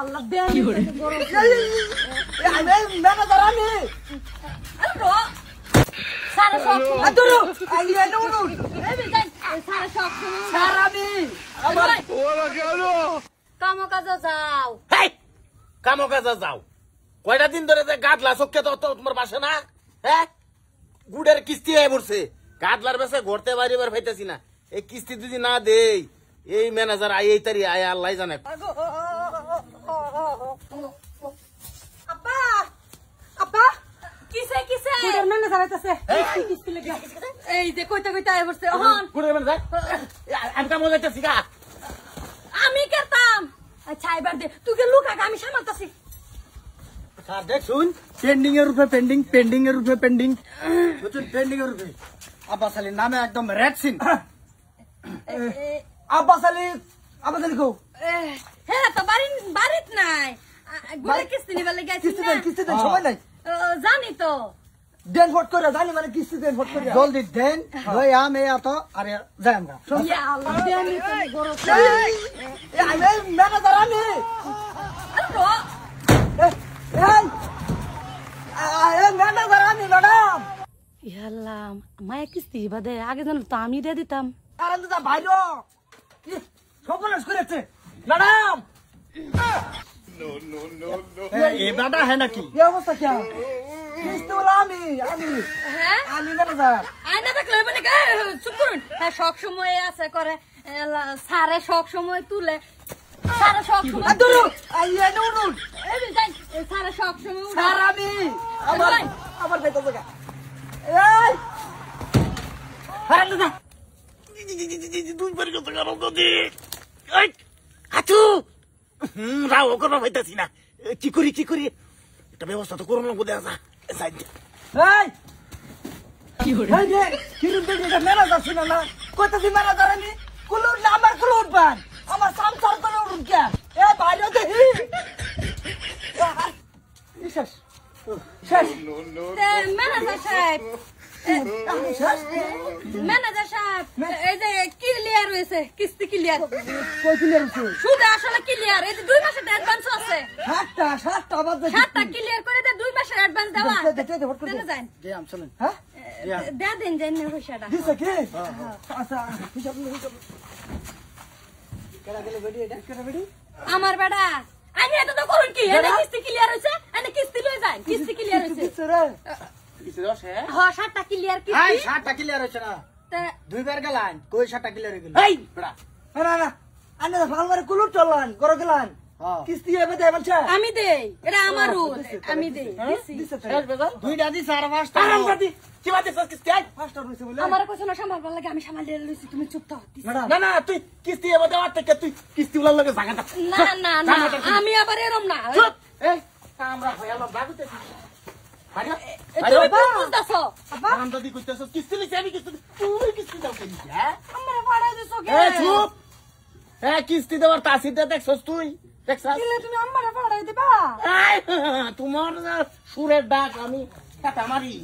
আল্লাহ দেন গরম আমি ম্যানেজার আমি সারা সব আদুরু আইয়া নুনু সারা সব স্যার আমি আমার ওরা কেন কামকাজে যাও হেই কামো কাজে যাও কয়টা দিন ধরে যে গাদলা চোখে তো তোমার বাসে না হ্যাঁ গুড়ের কিস্তি হয়ে পড়ছে গাদলার বেসে ঘরতে বাড়িবার পাইতেছি না এই কিস্তি যদি না দেই এই ম্যানেজার আই এই তারি আয় আল্লাহ জানে আপা আপা কিসে কিসে গুডের ম্যানেজার আইতাছে কিস্তি লাগা এই যে কইতা কইতা আই বসছে হন গুড়ের ম্যানেজার আমি কামো যাইতেছি গা আমি করতাম আচ্ছা এবার দে তুই লুকা আমি সামালতাছি স্যার দেখুন পেন্ডিং এর রূপে পেন্ডিং এর রূপে পেন্ডিং বুঝুন পেন্ডিং এর রূপে আব্বাস আলীর নামে একদম রেড সিন আব্বাস আলী কো হ্যাঁ তো বাড়িত নাই গুড়ে কিস্তি নিবার লাগি আইছিস না কিস্তি দেন সময় নাই জানি তো দেন ফট করে জানি মানে কিস্তি দেন ফট করে জলদি দেন ভাই আমি এত আরে যাই আমরা ইয়া আল্লাহ দেন গরম আমি ম্যানেজার আমি ম্যানেজার আমি ম্যাডাম ইয়াল্লাহ মায়া কিস্তি বাদে আগে জানো তো আমি দিয়ে দিতাম আর দাদা ভাইরো সর্বনাশ করেছে ম্যাডাম এই বাটা হ্যাঁ নাকি কি অবস্থা কি কিস্তি বলা আমি হ্যাঁ ম্যানেজার আয়না দেখলে মানে চুপ করুন হ্যাঁ সব সময় আছে করে সারে সব সময় তুলে সারে সব সময় আদুরু আইয়া নুনু এই যাই সারে সব সময় স্যার আমি আমার বেটা জায়গা এই আরে দাদা দুই বাড়ি কত কারণ দাদি হাতু রাও করবা পাইতাছি না কি করি একটা ব্যবস্থা তো করুন লাগবো দেখা সাইড এই কি হরে এই যে কিরম দেখি এটা ম্যানেজার ছিল না কইতাছি ম্যানেজার আমি কুলুর না আমার কুলুর বান আমার সংসার করে উঠুন কে এ বাইরে দেখি শেষ শেষ ম্যানেজার সাহেব ম্যানেজার সাহেব এই যে ক্লিয়ার হয়েছে কিস্তি ক্লিয়ার কই ক্লিয়ার হচ্ছে সুদে আসলে ক্লিয়ার এই যে 2 মাসের অ্যাডভান্স আছে সাতটা বাজে 7টা ক্লিয়ার করে দে 2 মাসের অ্যাডভান্স দেওয়া দেখতে ফট করে দেন যান জি আম চলেন হ্যাঁ দেন দেন পয়সাটা দিছে কি আচ্ছা হিসাব কেডা গেলে বেডি এটা কেডা বেডি আমার বেটা আমি এটা তো করুন কি এটা কিস্তি ক্লিয়ার হইছে এনে কিস্তি লই যান কিস্তি ক্লিয়ার হইছে দিছে রে কিছু দশ হ্যাঁ হ্যাঁ 7টা ক্লিয়ার আই কিস্তি সাতটা ক্লিয়ার হচ্ছে না তা দুইবার গেলান কই সাতটা ক্লিয়ার হয়ে গেল এই বড়া না না আনে ভালমারে কুলুর চললান গরো গেলান কিস্তি এবে দেয় বলছে আমি দেই এটা আমার রুল আমি দেই দিছি দিছে শেষ বেজার দুইটা দি চার পাঁচটা আরাম করদি কি বাতে সব কিস্তি আই পাঁচটা রইছে বলে আমার কইছ না সামাল লাগে আমি সামাল দিয়ে লইছি তুমি চুপ থাও ম্যাডাম না না তুই কিস্তি এবার দেওয়ার থেকে তুই কিস্তি উলার লগে জায়গাটা না না না আমি আবার এরম না চুপ এই আমরা হইলাম জাগুতে বাইরে তুমি ভুল বুঝতাছো আরাম দাদি কইতেছ কিস্তি লিছি আমি কিস্তি তুই কিস্তি দাও কেন হ্যাঁ আমার ভাড়া দিছো কে এ চুপ এ কিস্তি দেওয়ার তাসিদে দেখছস তুই দেখছস দিলে তুমি আমার ভাড়া দিবা তোমার সুরের ডাক আমি মারি